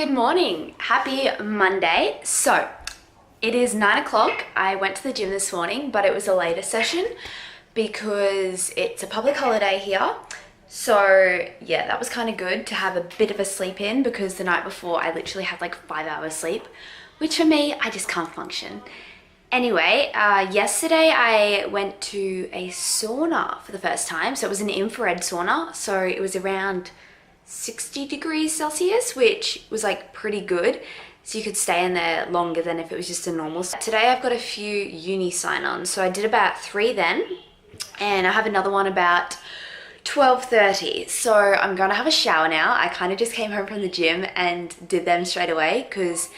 Good morning. Happy Monday. So it is 9 o'clock. I went to the gym this morning, but it was a later session because it's a public holiday here. So yeah, that was kind of good to have a bit of a sleep in because the night before I literally had like 5 hours sleep, which for me, I just can't function. Anyway, yesterday I went to a sauna for the first time. So it was an infrared sauna. So it was around 60 degrees Celsius, which was like pretty good. So you could stay in there longer than if it was just a normal. Today I've got a few uni sign-ons. So I did about 3 then, and I have another one about 12:30. So I'm gonna have a shower now. I kind of just came home from the gym and did them straight away because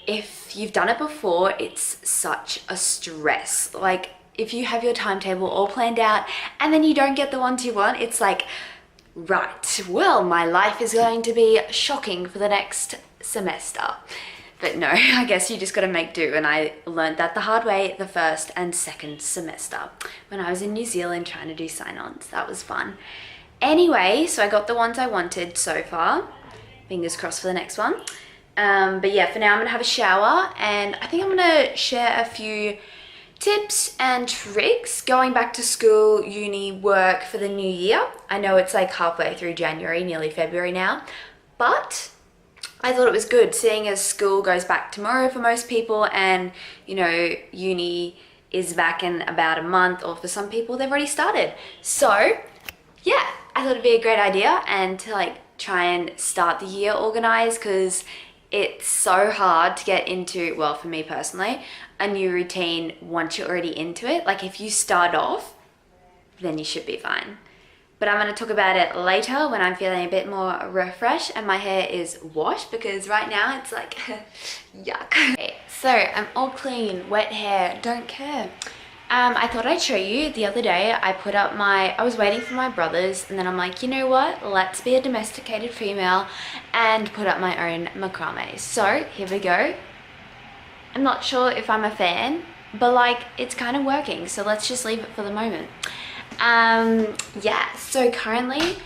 if you've done it before, it's such a stress. Like if you have your timetable all planned out and then you don't get the ones you want, it's like, right, well, my life is going to be shocking for the next semester. But no, I guess you just got to make do. And I learned that the hard way the first and second semester when I was in New Zealand trying to do sign-ons. That was fun. Anyway, so I got the ones I wanted so far. Fingers crossed for the next one. But yeah, for now I'm gonna have a shower and I think I'm gonna share a few tips and tricks going back to school, uni, work for the new year. I know it's like halfway through January, nearly February now, but I thought it was good seeing as school goes back tomorrow for most people and, you know, uni is back in about a month, or for some people they've already started. So yeah, I thought it'd be a great idea and to like try and start the year organized because it's so hard to get into, well, for me personally, a new routine once you're already into it. Like if you start off, then you should be fine. But I'm going to talk about it later when I'm feeling a bit more refreshed and my hair is washed, because right now it's like yuck. Okay, so I'm all clean, wet hair, don't care. I thought I'd show you the other day. I was waiting for my brothers and then I'm like, you know what? Let's be a domesticated female and put up my own macrame. So here we go. I'm not sure if I'm a fan, but like it's kind of working. So let's just leave it for the moment. Yeah, so currently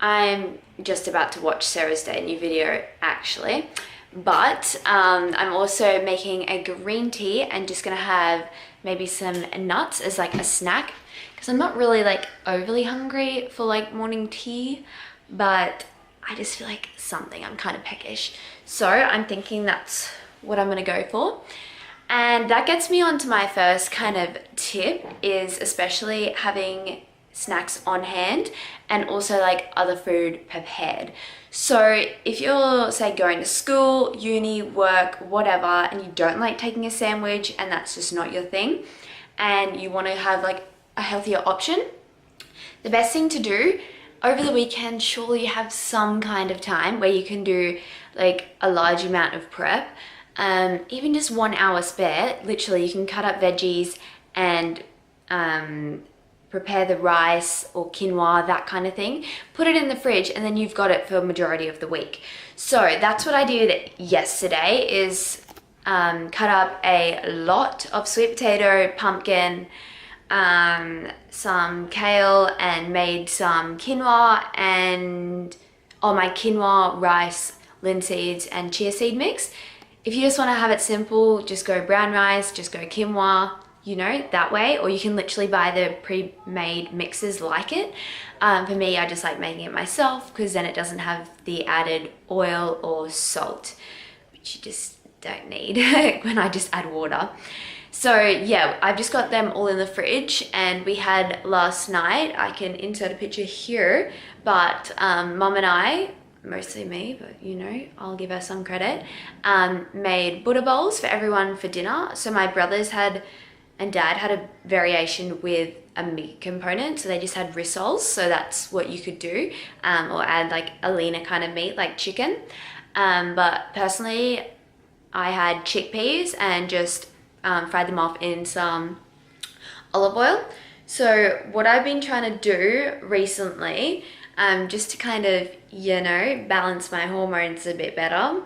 I'm just about to watch Sarah's Day, new video actually. But I'm also making a green tea and just gonna have maybe some nuts as like a snack because I'm not really like overly hungry for like morning tea, but I just feel like something, I'm kind of peckish. So I'm thinking that's what I'm gonna go for. And that gets me on to my first kind of tip, is especially having snacks on hand and also like other food prepared. So if you're say going to school, uni, work, whatever, and you don't like taking a sandwich and that's just not your thing and you want to have like a healthier option, the best thing to do over the weekend, surely you have some kind of time where you can do like a large amount of prep. Even just 1 hour spare, literally you can cut up veggies and prepare the rice or quinoa, that kind of thing, put it in the fridge, and then you've got it for a majority of the week. So that's what I did yesterday, is cut up a lot of sweet potato, pumpkin, some kale, and made some quinoa and my quinoa, rice, linseeds, and chia seed mix. If you just want to have it simple, just go brown rice, just go quinoa, you know, that way. Or you can literally buy the pre-made mixes like it. For me, I just like making it myself because then it doesn't have the added oil or salt, which you just don't need when I just add water. So yeah, I've just got them all in the fridge, and we had last night, I can insert a picture here, but Mum and I, mostly me, but you know, I'll give her some credit, made Buddha bowls for everyone for dinner. So my brothers and dad had a variation with a meat component, so they just had rissoles, so that's what you could do, or add like a leaner kind of meat like chicken. But personally, I had chickpeas and just fried them off in some olive oil. So what I've been trying to do recently, just to kind of, you know, balance my hormones a bit better,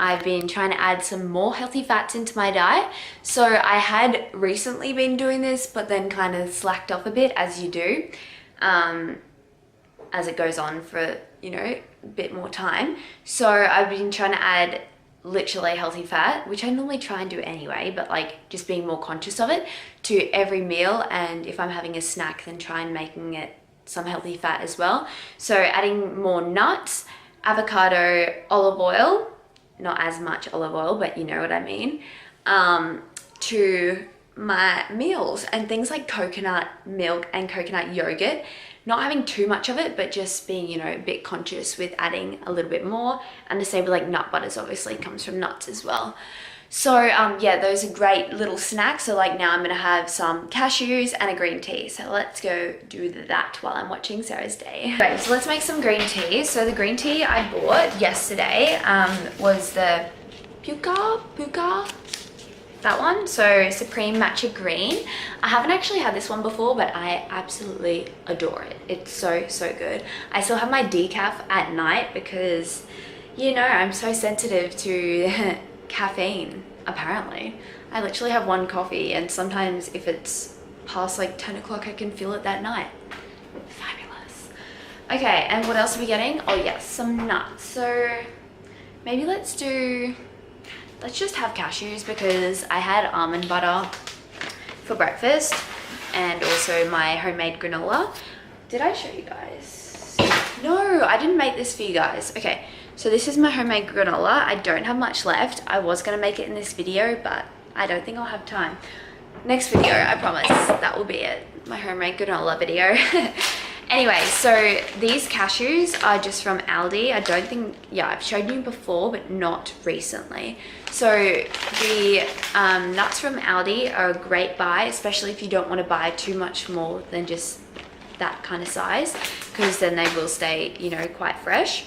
I've been trying to add some more healthy fats into my diet. So I had recently been doing this, but then kind of slacked off a bit, as you do. as it goes on for, you know, a bit more time. So I've been trying to add literally healthy fat, which I normally try and do anyway, but like just being more conscious of it to every meal. And if I'm having a snack, then try and making it some healthy fat as well. So adding more nuts, avocado, olive oil, not as much olive oil, but you know what I mean, to my meals, and things like coconut milk and coconut yogurt, not having too much of it, but just being, you know, a bit conscious with adding a little bit more. And the same with like nut butters, obviously comes from nuts as well. So yeah, those are great little snacks. So like now I'm gonna have some cashews and a green tea. So let's go do that while I'm watching Sarah's day. Okay, so let's make some green tea. So the green tea I bought yesterday was the Puka, that one. So Supreme Matcha Green. I haven't actually had this one before, but I absolutely adore it. It's so good. I still have my decaf at night because, you know, I'm so sensitive to caffeine, apparently. I literally have one coffee, and sometimes if it's past like 10 o'clock I can feel it that night. Fabulous. Okay, and what else are we getting? Oh yes, some nuts. So maybe let's just have cashews, because I had almond butter for breakfast and also my homemade granola. Did I show you guys? No, I didn't make this for you guys. Okay, so this is my homemade granola. I don't have much left. I was gonna make it in this video, but I don't think I'll have time. Next video, I promise, that will be it. My homemade granola video. Anyway, so these cashews are just from Aldi. I don't think, yeah, I've shown you before, but not recently. So the nuts from Aldi are a great buy, especially if you don't want to buy too much more than just that kind of size, because then they will stay, you know, quite fresh.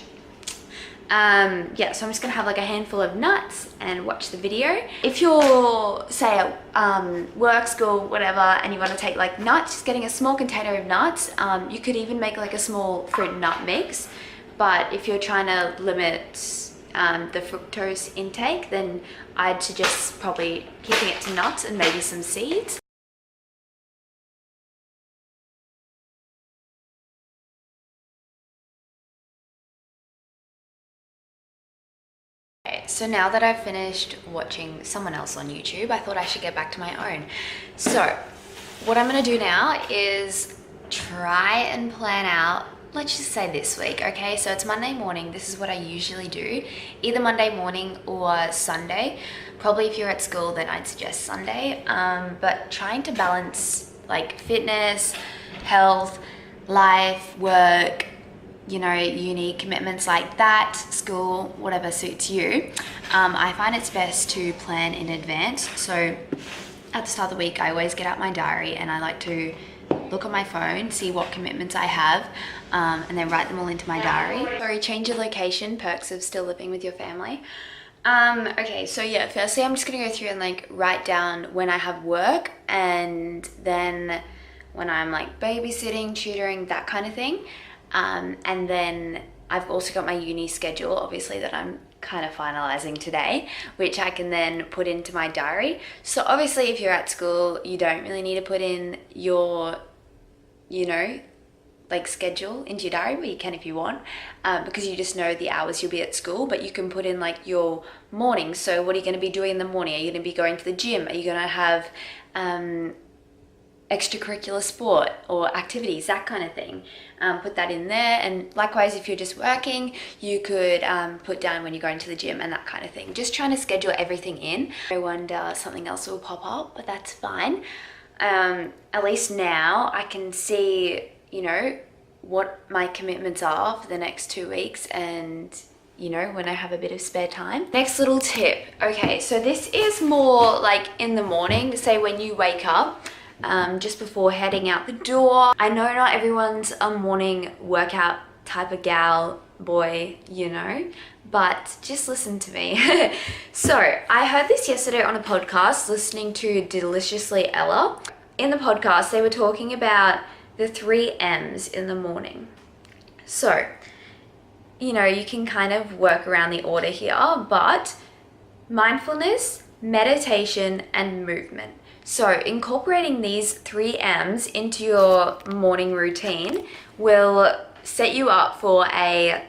Yeah, so I'm just gonna have like a handful of nuts and watch the video. If you're, say, at work, school, whatever, and you want to take like nuts, just getting a small container of nuts. You could even make like a small fruit nut mix, but if you're trying to limit the fructose intake, then I'd suggest probably keeping it to nuts and maybe some seeds. So now that I've finished watching someone else on YouTube, I thought I should get back to my own. So what I'm gonna do now is try and plan out, let's just say this week, okay? So it's Monday morning. This is what I usually do, either Monday morning or Sunday. Probably if you're at school, then I'd suggest Sunday. But trying to balance like fitness, health, life, work, you know, uni commitments like that, school, whatever suits you. I find it's best to plan in advance. So at the start of the week, I always get out my diary and I like to look on my phone, see what commitments I have, and then write them all into my diary. Sorry, change of location, perks of still living with your family. Okay, so yeah, firstly, I'm just gonna go through and like write down when I have work, and then when I'm like babysitting, tutoring, that kind of thing. And then I've also got my uni schedule, obviously, that I'm kind of finalizing today, which I can then put into my diary. So obviously if you're at school, you don't really need to put in your, you know, like schedule into your diary, but you can if you want, because you just know the hours you'll be at school. But you can put in like your morning. So what are you going to be doing in the morning? Are you going to be going to the gym? Are you going to have extracurricular sport or activities, that kind of thing? Put that in there. And likewise, if you're just working, you could put down when you're going to the gym and that kind of thing. Just trying to schedule everything in. I wonder something else will pop up, but that's fine. At least now I can see, you know, what my commitments are for the next 2 weeks, and you know, when I have a bit of spare time. Next little tip. Okay, so this is more like in the morning, say when you wake up, just before heading out the door. I know not everyone's a morning workout type of gal, boy, you know, but just listen to me. So I heard this yesterday on a podcast, listening to Deliciously Ella. In the podcast, they were talking about the 3M's in the morning. So, you know, you can kind of work around the order here, but mindfulness, meditation, and movement. So incorporating these 3M's into your morning routine will set you up for a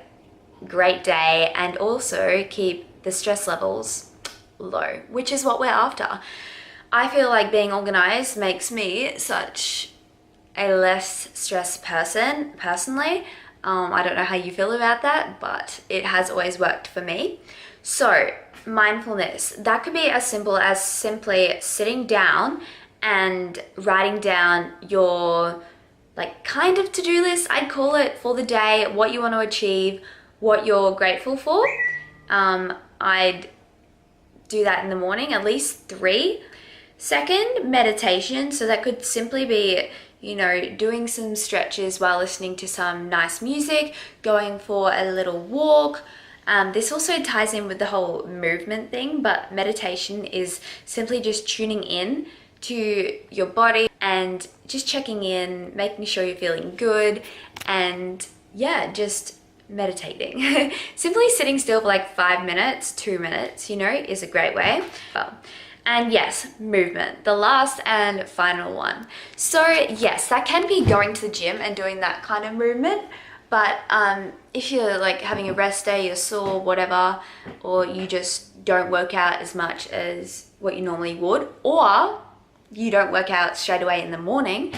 great day and also keep the stress levels low, which is what we're after. I feel like being organized makes me such a less stressed person personally. I don't know how you feel about that, but it has always worked for me. So mindfulness, that could be as simple as simply sitting down and writing down your like kind of to-do list, I'd call it, for the day, what you want to achieve, what you're grateful for. I'd do that in the morning, at least 3. Second, meditation. So that could simply be, you know, doing some stretches while listening to some nice music, going for a little walk. This also ties in with the whole movement thing, but meditation is simply just tuning in to your body and just checking in, making sure you're feeling good, and yeah, just meditating. Simply sitting still for like 5 minutes, 2 minutes, you know, is a great way. And yes, movement, the last and final one. So yes, that can be going to the gym and doing that kind of movement. But if you're like having a rest day, you're sore, whatever, or you just don't work out as much as what you normally would, or you don't work out straight away in the morning,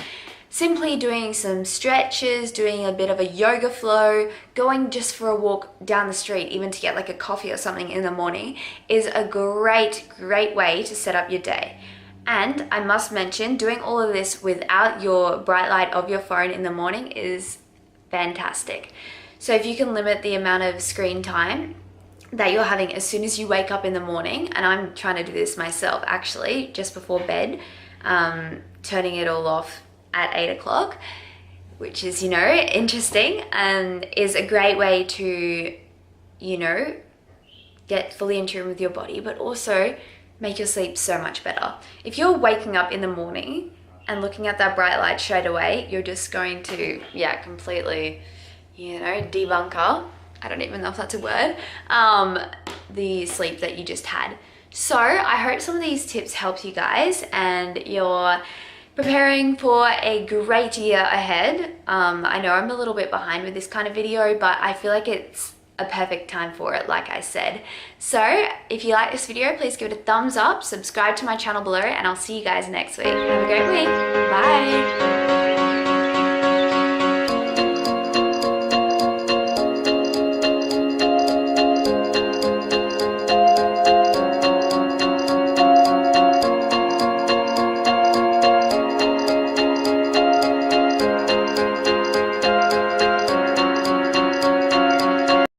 simply doing some stretches, doing a bit of a yoga flow, going just for a walk down the street, even to get like a coffee or something in the morning, is a great way to set up your day. And I must mention, doing all of this without your bright light of your phone in the morning is fantastic. So if you can limit the amount of screen time that you're having as soon as you wake up in the morning, and I'm trying to do this myself actually, just before bed, turning it all off at 8 o'clock, which is, you know, interesting, and is a great way to, you know, get fully in tune with your body, but also make your sleep so much better. If you're waking up in the morning and looking at that bright light straight away, you're just going to, yeah, completely, you know, debunker, I don't even know if that's a word, the sleep that you just had. So I hope some of these tips help you guys and you're preparing for a great year ahead. I know I'm a little bit behind with this kind of video, but I feel like it's a perfect time for it, like I said. So if you like this video, please give it a thumbs up, subscribe to my channel below, and I'll see you guys next week. Have a great week. Bye.